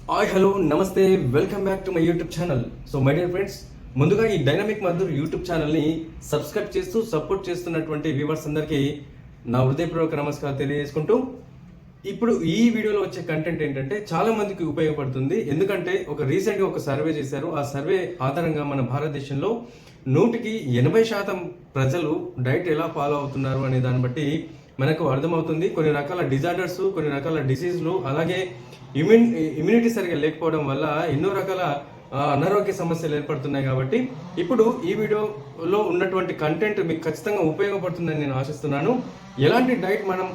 Hi hello నమస్తే welcome back to my YouTube channel. So my dear friends, ముందుగా ఈ dynamic Madhur YouTube ఛానల్ని subscribe చేస్తూ సపోర్ట్ చేస్తున్నటువంటి వ్యూవర్స్ అందరికీ నా హృదయపూర్వక నమస్కారం తెలియజేసుకుంటూ, ఇప్పుడు ఈ వీడియోలో వచ్చే కంటెంట్ ఏంటంటే చాలా మందికి ఉపయోగపడుతుంది. ఎందుకంటే రీసెంట్గా ఒక సర్వే చేశారు. ఆ సర్వే ఆధారంగా మన భారతదేశంలో 100కి 80% ప్రజలు డైట్ ఎలా ఫాలో అవుతున్నారు అనే దాన్ని బట్టి మనకు అర్థమవుతుంది. కొన్ని రకాల డిజార్డర్స్, కొన్ని రకాల డిసీజ్లు, అలాగే ఇమ్యూనిటీ సరిగా లేకపోవడం వల్ల ఎన్నో రకాల అనారోగ్య సమస్యలు ఏర్పడుతున్నాయి. కాబట్టి ఇప్పుడు ఈ వీడియోలో ఉన్నటువంటి కంటెంట్ మీకు ఖచ్చితంగా ఉపయోగపడుతుందని నేను ఆశిస్తున్నాను. ఎలాంటి డైట్ మనం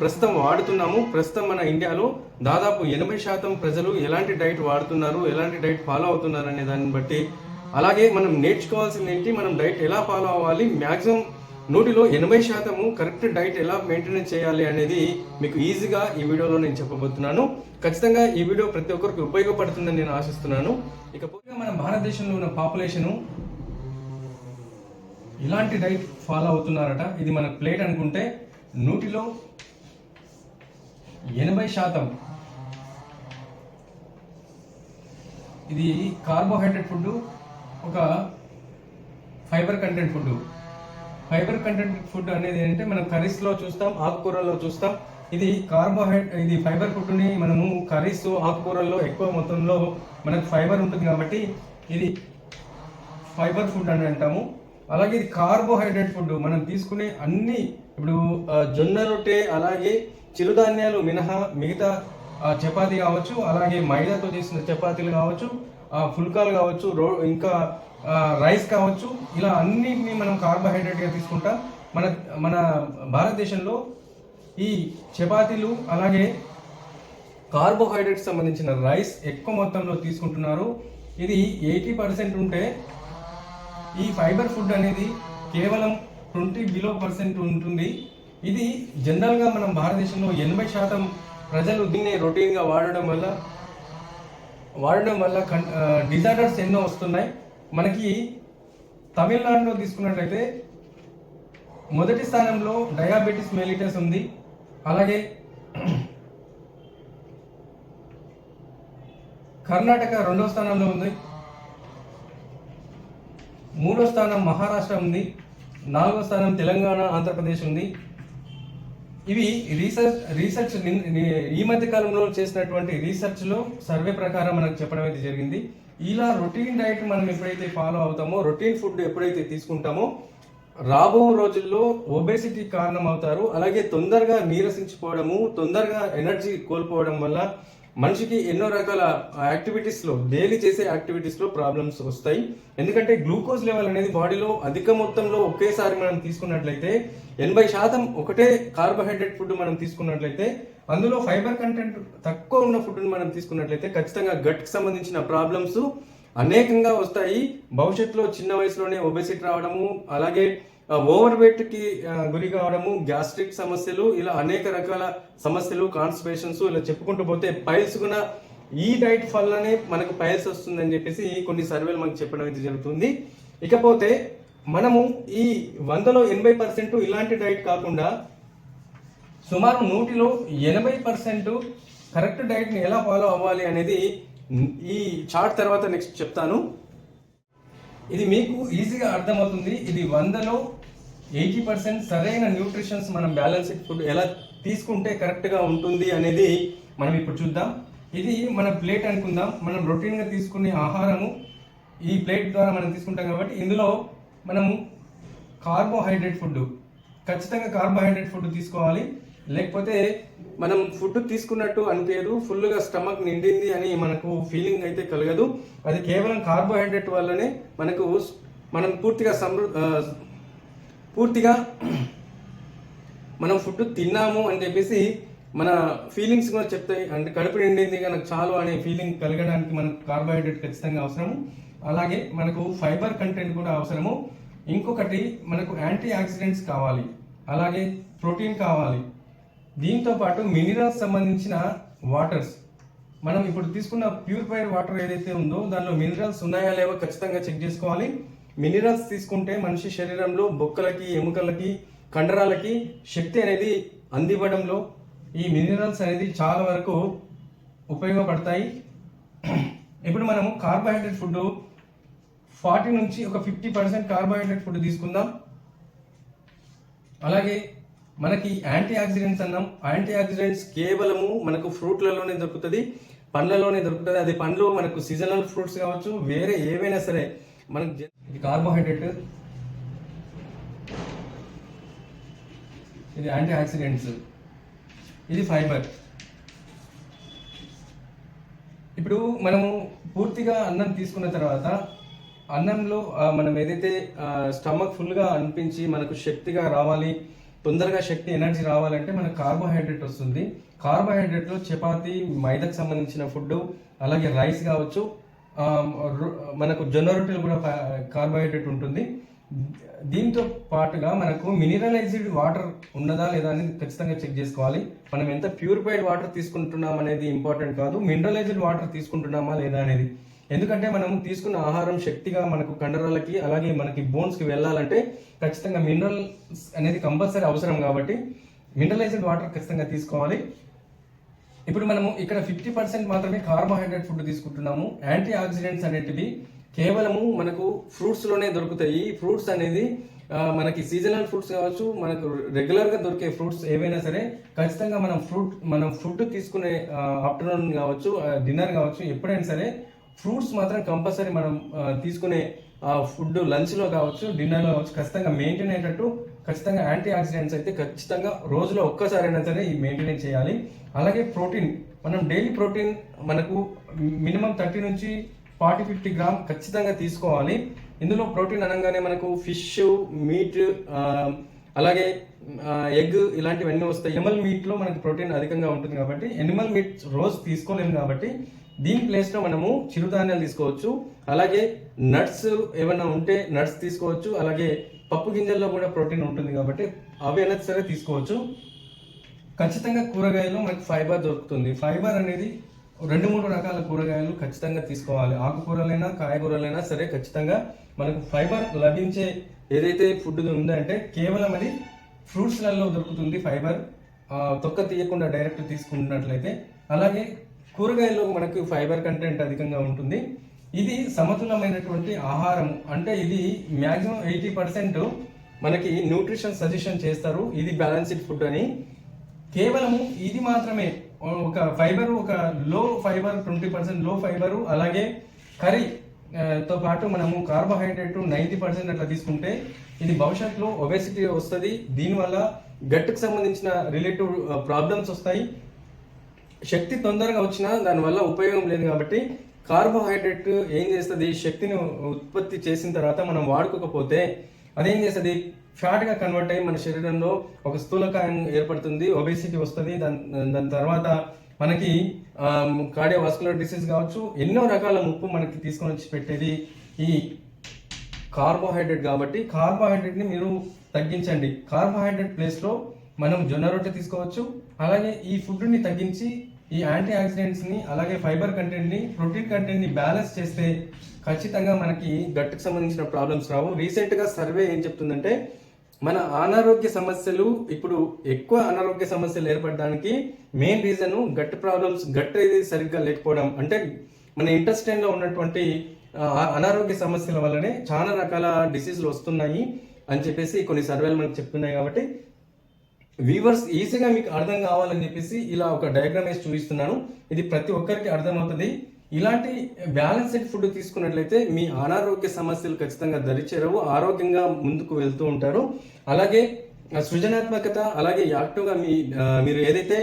ప్రస్తుతం వాడుతున్నాము, ప్రస్తుతం మన ఇండియాలో దాదాపు 80% ప్రజలు ఎలాంటి డైట్ వాడుతున్నారు, ఎలాంటి డైట్ ఫాలో అవుతున్నారు అనే దాన్ని బట్టి, అలాగే మనం నేర్చుకోవాల్సింది ఏంటి, మనం డైట్ ఎలా ఫాలో అవ్వాలి, మ్యాక్సిమం 100లో 80% కరెక్ట్ డైట్ ఎలా మెయింటైన్ చేయాలి అనేది మీకు ఈజీగా ఈ వీడియోలో నేను చెప్పబోతున్నాను. ఖచ్చితంగా ఈ వీడియో ప్రతి ఒక్కరికి ఉపయోగపడుతుందని నేను ఆశిస్తున్నాను. ఇకపోతే మన భారతదేశంలో ఉన్న పాపులేషను ఇలాంటి డైట్ ఫాలో అవుతున్నారట. ఇది మన ప్లేట్ అనుకుంటే 100లో 80% ఇది కార్బోహైడ్రేట్ ఫుడ్, ఒక fibre content food. Fibre content food అనేది ఏంటంటే మనం కర్రీస్లో చూస్తాం, ఆకుకూరల్లో చూస్తాం. ఇది ఇది ఫైబర్ ఫుడ్ని మనము కర్రీస్, ఆకుకూరల్లో ఎక్కువ మొత్తంలో మనకు ఫైబర్ ఉంటుంది కాబట్టి ఇది ఫైబర్ ఫుడ్ అని అంటాము. అలాగే ఇది కార్బోహైడ్రేట్ ఫుడ్. మనం తీసుకునే అన్ని, ఇప్పుడు జొన్న రొట్టె, అలాగే చిరుధాన్యాలు మినహా మిగతా చపాతీ కావచ్చు, అలాగే మైదాతో చేసిన చపాతీలు కావచ్చు, ఫుల్కాలు కావచ్చు, ఇంకా రైస్ కావచ్చు, ఇలా అన్నిటిని మనం కార్బోహైడ్రేట్గా తీసుకుంటాం. మన భారతదేశంలో ఈ చపాతీలు, అలాగే కార్బోహైడ్రేట్స్ సంబంధించిన రైస్ ఎక్కువ మొత్తంలో తీసుకుంటున్నారు. ఇది 80% ఉంటే ఈ ఫైబర్ ఫుడ్ అనేది కేవలం 20% ఉంటుంది. ఇది జనరల్గా మనం భారతదేశంలో 80% ప్రజలు దీన్ని రొటీన్గా వాడడం వల్ల డిజార్డర్స్ ఎన్నో వస్తున్నాయి. మనకి తమిళనాడులో తీసుకున్నట్లయితే మొదటి స్థానంలో డయాబెటిస్ మెలిటస్ ఉంది. అలాగే కర్ణాటక 2వ స్థానంలో ఉంది. 3వ స్థానం మహారాష్ట్ర ఉంది. 4వ స్థానం తెలంగాణ, ఆంధ్రప్రదేశ్ ఉంది. ఇవి రీసెర్చ్ ఈ మధ్య కాలంలో చేసినటువంటి రీసెర్చ్లో సర్వే ప్రకారం మనకు చెప్పడం అయితే జరిగింది. ఇలా రొటీన్ డైట్ మనం ఎప్పుడైతే ఫాలో అవుతామో, రొటీన్ ఫుడ్ ఎప్పుడైతే తీసుకుంటామో, రాబో రోజుల్లో ఒబేసిటీ కారణం అవుతారు. అలాగే తొందరగా నీరసించిపోవడము, తొందరగా ఎనర్జీ కోల్పోవడం వల్ల మనిషికి ఎన్నో రకాల యాక్టివిటీస్లో, డైలీ చేసే యాక్టివిటీస్లో ప్రాబ్లమ్స్ వస్తాయి. ఎందుకంటే గ్లూకోజ్ లెవెల్ అనేది బాడీలో అధిక మొత్తంలో ఒకేసారి మనం తీసుకున్నట్లయితే 80% ఒకటే కార్బోహైడ్రేట్ ఫుడ్ మనం తీసుకున్నట్లయితే, అందులో ఫైబర్ కంటెంట్ తక్కువ ఉన్న ఫుడ్ని మనం తీసుకున్నట్లయితే ఖచ్చితంగా గట్కి సంబంధించిన ప్రాబ్లమ్స్ అనేకంగా వస్తాయి. భవిష్యత్తులో చిన్న వయసులోనే ఒబెసిటీ రావడము, అలాగే ఓవర్ వెయిట్కి గురి కావడము, గ్యాస్ట్రిక్ సమస్యలు, ఇలా అనేక రకాల సమస్యలు, కాన్స్టిపేషన్స్, ఇలా చెప్పుకుంటూ పోతే పైల్స్ కూడా ఈ డైట్ వల్లనే మనకు పైల్స్ వస్తుందని చెప్పేసి కొన్ని సర్వేలు మనకు చెప్పడం అయితే జరుగుతుంది. ఇకపోతే మనము ఈ 100లో 80% ఇలాంటి డైట్ కాకుండా సుమారు 100లో 80% కరెక్ట్ డైట్ని ఎలా ఫాలో అవ్వాలి అనేది ఈ చార్ట్ తర్వాత నెక్స్ట్ చెప్తాను. ఇది మీకు ఈజీగా అర్థమవుతుంది. ఇది 100లో 80% సరైన న్యూట్రిషన్స్, మనం బ్యాలెన్స్డ్ ఫుడ్ ఎలా తీసుకుంటే కరెక్ట్గా ఉంటుంది అనేది మనం ఇప్పుడు చూద్దాం. ఇది మన ప్లేట్ అనుకుందాం. మనం రొటీన్గా తీసుకునే ఆహారము ఈ ప్లేట్ ద్వారా మనం తీసుకుంటాం కాబట్టి ఇందులో మనము కార్బోహైడ్రేట్ ఫుడ్, ఖచ్చితంగా కార్బోహైడ్రేట్ ఫుడ్ తీసుకోవాలి. లేకపోతే మనం ఫుడ్ తీసుకున్నట్టు అనిపించదు, ఫుల్గా స్టమక్ నిండింది అని మనకు ఫీలింగ్ అయితే కలగదు. అది కేవలం కార్బోహైడ్రేట్ వల్లనే మనం పూర్తిగా మనం ఫుడ్ తిన్నాము అని చెప్పేసి మన ఫీలింగ్స్ కూడా చెప్తాయి. అంటే కడుపు నిండింది నాకు చాలు అనే ఫీలింగ్ కలగడానికి మనకు కార్బోహైడ్రేట్ ఖచ్చితంగా అవసరము. అలాగే మనకు ఫైబర్ కంటెంట్ కూడా అవసరము. ఇంకొకటి మనకు యాంటీ ఆక్సిడెంట్స్ కావాలి, అలాగే ప్రోటీన్ కావాలి. దీంతో పాటు మినరల్స్ సంబంధించిన వాటర్స్, మనం ఇప్పుడు తీసుకున్న ప్యూరిఫైడ్ వాటర్ ఏదైతే ఉందో దానిలో మినరల్స్ ఉన్నాయా లేవో ఖచ్చితంగా చెక్ చేసుకోవాలి. మినరల్స్ తీసుకుంటే మనిషి శరీరంలో బొక్కలకి, ఎముకలకి, కండరాలకి శక్తి అనేది అందివ్వడంలో ఈ మినరల్స్ అనేది చాలా వరకు ఉపయోగపడతాయి. ఇప్పుడు మనము కార్బోహైడ్రేట్ ఫుడ్ 40 నుంచి ఒక 50% కార్బోహైడ్రేట్ ఫుడ్ తీసుకుందాం. అలాగే మనకి యాంటీ ఆక్సిడెంట్స్ అన్నాం. యాంటీ ఆక్సిడెంట్స్ కేవలము మనకు ఫ్రూట్లలోనే దొరుకుతుంది, పండ్లలోనే దొరుకుతుంది. అది పండ్లు మనకు సీజనల్ ఫ్రూట్స్ కావచ్చు, వేరే ఏవైనా సరే మనకు ఇది కార్బోహైడ్రేట్, ఇది యాంటీ ఆక్సిడెంట్స్, ఇది ఫైబర్. ఇప్పుడు మనము పూర్తిగా అన్నం తీసుకున్న తర్వాత అన్నంలో మనం ఏదైతే స్టమక్ ఫుల్గా అనిపించి మనకు శక్తిగా రావాలి, తొందరగా శక్తి ఎనర్జీ రావాలంటే మనకు కార్బోహైడ్రేట్ వస్తుంది. కార్బోహైడ్రేట్లో చపాతీ, మైదాకు సంబంధించిన ఫుడ్, అలాగే రైస్ కావచ్చు, మనకు జొన్న రొట్టెలు కూడా కార్బోహైడ్రేట్ ఉంటుంది. దీంతో పాటుగా మనకు మినరలైజ్డ్ వాటర్ ఉన్నదా లేదా అనేది ఖచ్చితంగా చెక్ చేసుకోవాలి. మనం ఎంత ప్యూరిఫైడ్ వాటర్ తీసుకుంటున్నాం అనేది ఇంపార్టెంట్ కాదు, మినరలైజ్డ్ వాటర్ తీసుకుంటున్నామా లేదా అనేది. ఎందుకంటే మనం తీసుకున్న ఆహారం శక్తిగా మనకు కండరాలకి అలాగే మనకి బోన్స్కి వెళ్ళాలంటే ఖచ్చితంగా మినరల్స్ అనేది కంపల్సరీ అవసరం, కాబట్టి మినరలైజ్డ్ వాటర్ ఖచ్చితంగా తీసుకోవాలి. ఇప్పుడు మనము ఇక్కడ 50% మాత్రమే కార్బోహైడ్రేట్ ఫుడ్ తీసుకుంటున్నాము. యాంటీ ఆక్సిడెంట్స్ అనేటివి కేవలము మనకు ఫ్రూట్స్లోనే దొరుకుతాయి. ఫ్రూట్స్ అనేది మనకి సీజనల్ ఫ్రూట్స్ కావచ్చు, మనకు రెగ్యులర్గా దొరికే ఫ్రూట్స్ ఏవైనా సరే ఖచ్చితంగా మనం ఫుడ్ తీసుకునే ఆఫ్టర్నూన్ కావచ్చు, డిన్నర్ కావచ్చు, ఎప్పుడైనా సరే ఫ్రూట్స్ మాత్రం కంపల్సరీ మనం తీసుకునే ఫుడ్ లంచ్లో కావచ్చు, డిన్నర్లో కావచ్చు ఖచ్చితంగా మెయింటైన్ అయ్యేటట్టు ఖచ్చితంగా యాంటీ ఆక్సిడెంట్స్ అయితే ఖచ్చితంగా రోజులో ఒక్కసారైనా సరే ఈ మెయింటైన్ చేయాలి. అలాగే ప్రోటీన్, మనం డైలీ ప్రోటీన్ మనకు మినిమం 30 నుంచి 40-50 గ్రామ్ ఖచ్చితంగా తీసుకోవాలి. ఇందులో ప్రోటీన్ అనగానే మనకు ఫిష్, మీట్, అలాగే ఎగ్ ఇలాంటివన్నీ వస్తాయి. ఎనిమల్ మీట్లో మనకు ప్రోటీన్ అధికంగా ఉంటుంది కాబట్టి ఎనిమల్ మీట్ రోజు తీసుకోలేము, కాబట్టి దీని ప్లేస్లో మనము చిరుధాన్యాలు తీసుకోవచ్చు. అలాగే నట్స్ ఏమైనా ఉంటే నట్స్ తీసుకోవచ్చు. అలాగే పప్పు గింజల్లో కూడా ప్రోటీన్ ఉంటుంది కాబట్టి అవి అయినా సరే తీసుకోవచ్చు. ఖచ్చితంగా కూరగాయలు మనకు ఫైబర్ దొరుకుతుంది. ఫైబర్ అనేది 2-3 రకాల కూరగాయలు ఖచ్చితంగా తీసుకోవాలి. ఆకుకూరలైనా కాయగూరలైనా సరే ఖచ్చితంగా మనకు ఫైబర్ లభించే ఏదైతే ఫుడ్ ఉందంటే కేవలం అది ఫ్రూట్స్లలో దొరుకుతుంది ఫైబర్, తొక్క తీయకుండా డైరెక్ట్ తీసుకున్నట్లయితే. అలాగే కూరగాయల్లో మనకు ఫైబర్ కంటెంట్ అధికంగా ఉంటుంది. ఇది సమతులమైనటువంటి ఆహారం, అంటే ఇది మ్యాక్సిమం 80% మనకి న్యూట్రిషన్ సజెషన్ చేస్తారు, ఇది బ్యాలెన్స్డ్ ఫుడ్ అని. కేవలము ఇది మాత్రమే ఒక ఫైబర్, ఒక లో ఫైబర్ 20% లో ఫైబరు, అలాగే కర్రీ తో పాటు మనము కార్బోహైడ్రేట్ 90% అట్లా తీసుకుంటే ఇది భవిష్యత్తులో ఒబెసిటీ వస్తుంది. దీనివల్ల గట్టుకు సంబంధించిన రిలేటివ్ ప్రాబ్లమ్స్ వస్తాయి. శక్తి తొందరగా వచ్చినా దానివల్ల ఉపయోగం లేదు. కాబట్టి కార్బోహైడ్రేట్ ఏం చేస్తుంది, శక్తిని ఉత్పత్తి చేసిన తర్వాత మనం వాడుకోకపోతే అదేం చేస్తుంది, ఫ్యాట్గా కన్వర్ట్ అయ్యి మన శరీరంలో ఒక స్థూలకాయం ఏర్పడుతుంది, ఒబేసిటీ వస్తుంది. దాని తర్వాత మనకి కార్డియోవాస్కులర్ డిసీజ్ కావచ్చు, ఎన్నో రకాల ముప్పు మనకి తీసుకొని వచ్చి పెట్టేది ఈ కార్బోహైడ్రేట్. కాబట్టి కార్బోహైడ్రేట్ని మీరు తగ్గించండి. కార్బోహైడ్రేట్ ప్లేస్లో మనం జొన్న రొట్టె తీసుకోవచ్చు. అలాగే ఈ ఫుడ్ని తగ్గించి ఈ యాంటీ ఆక్సిడెంట్స్ని, అలాగే ఫైబర్ కంటెంట్ని, ప్రోటీన్ కంటెంట్ని బ్యాలెన్స్ చేస్తే ఖచ్చితంగా మనకి గట్టుకు సంబంధించిన ప్రాబ్లమ్స్ రావు. రీసెంట్గా సర్వే ఏం చెప్తుందంటే మన అనారోగ్య సమస్యలు, ఇప్పుడు ఎక్కువ అనారోగ్య సమస్యలు ఏర్పడడానికి main reason gut problems, gut ఇది సరిగ్గా లేకపోవడం. అంటే మన ఇంటెస్టైన్లో ఉన్నటువంటి అనారోగ్య సమస్యల వల్లనే చాలా రకాల డిసీజులు వస్తున్నాయి అని చెప్పేసి కొన్ని సర్వేలు మనకు చెప్తున్నాయి. కాబట్టి వ్యూవర్స్ ఈజీగా మీకు అర్థం కావాలని చెప్పేసి ఇలా ఒక డయాగ్రామ్ వేసి చూపిస్తున్నాను. ఇది ప్రతి ఒక్కరికి అర్థమవుతుంది. ఇలాంటి బ్యాలెన్స్డ్ ఫుడ్ తీసుకున్నట్లయితే మీ అనారోగ్య సమస్యలు ఖచ్చితంగా దరిచేరవు, ఆరోగ్యంగా ముందుకు వెళ్తూ ఉంటారు. అలాగే సృజనాత్మకత, అలాగే యాక్టివ్గా మీరు ఏదైతే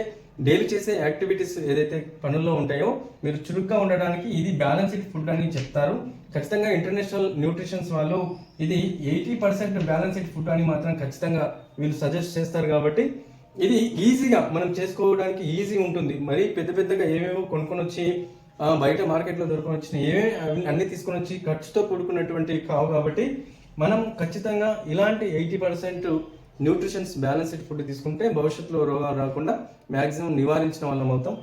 డైలీ చేసే యాక్టివిటీస్ ఏదైతే పనుల్లో ఉంటాయో మీరు చురుగ్గా ఉండడానికి ఇది బ్యాలెన్స్డ్ ఫుడ్ అని చెప్తారు. ఖచ్చితంగా ఇంటర్నేషనల్ న్యూట్రిషన్స్ వాళ్ళు ఇది 80% బ్యాలెన్స్డ్ ఫుడ్ అని మాత్రం ఖచ్చితంగా వీళ్ళు సజెస్ట్ చేస్తారు. కాబట్టి ఇది ఈజీగా మనం చేసుకోవడానికి ఈజీ ఉంటుంది. మరి పెద్దగా ఏమేమో కొనుక్కొని వచ్చి బయట మార్కెట్లో దొరుకుని వచ్చిన ఏమేమి అన్ని తీసుకొని వచ్చి ఖర్చుతో కూడుకున్నటువంటి కావు. కాబట్టి మనం ఖచ్చితంగా ఇలాంటి 80% న్యూట్రిషన్స్ బ్యాలెన్స్డ్ ఫుడ్ తీసుకుంటే భవిష్యత్తులో రోగాలు రాకుండా మ్యాక్సిమం నివారించిన వాళ్ళం అవుతాం.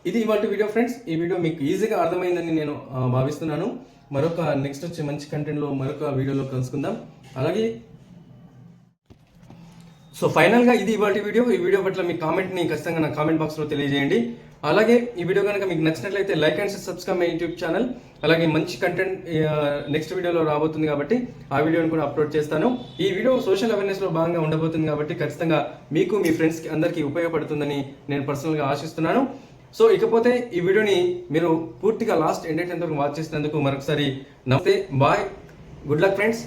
ఇది ఇవాళ వీడియో ఫ్రెండ్స్. ఈ వీడియో మీకు ఈజీగా అర్థమైందని నేను భావిస్తున్నాను. మరొక నెక్స్ట్ వచ్చే మంచి కంటెంట్లో మరొక వీడియోలో కలుసుకుందాం. అలాగే సో ఫైనల్గా ఇది ఇవాళ వీడియో. ఈ వీడియో పట్ల మీ కామెంట్ని ఖచ్చితంగా నా కామెంట్ బాక్స్లో తెలియజేయండి. అలాగే ఈ వీడియో కనుక మీకు నచ్చినట్లయితే like and subscribe my YouTube channel. అలాగే మంచి కంటెంట్ నెక్స్ట్ వీడియోలో రాబోతుంది కాబట్టి ఆ వీడియోని కూడా అప్లోడ్ చేస్తాను. ఈ వీడియో సోషల్ అవేర్నెస్లో భాగంగా ఉండబోతుంది కాబట్టి ఖచ్చితంగా మీకు మీ ఫ్రెండ్స్కి అందరికీ ఉపయోగపడుతుందని నేను పర్సనల్గా ఆశిస్తున్నాను. సో ఇకపోతే ఈ వీడియోని మీరు పూర్తిగా లాస్ట్ ఎండ్ వరకు వాచ్ చేసినందుకు మరొకసారి నమస్తే, బాయ్, గుడ్ లక్ ఫ్రెండ్స్.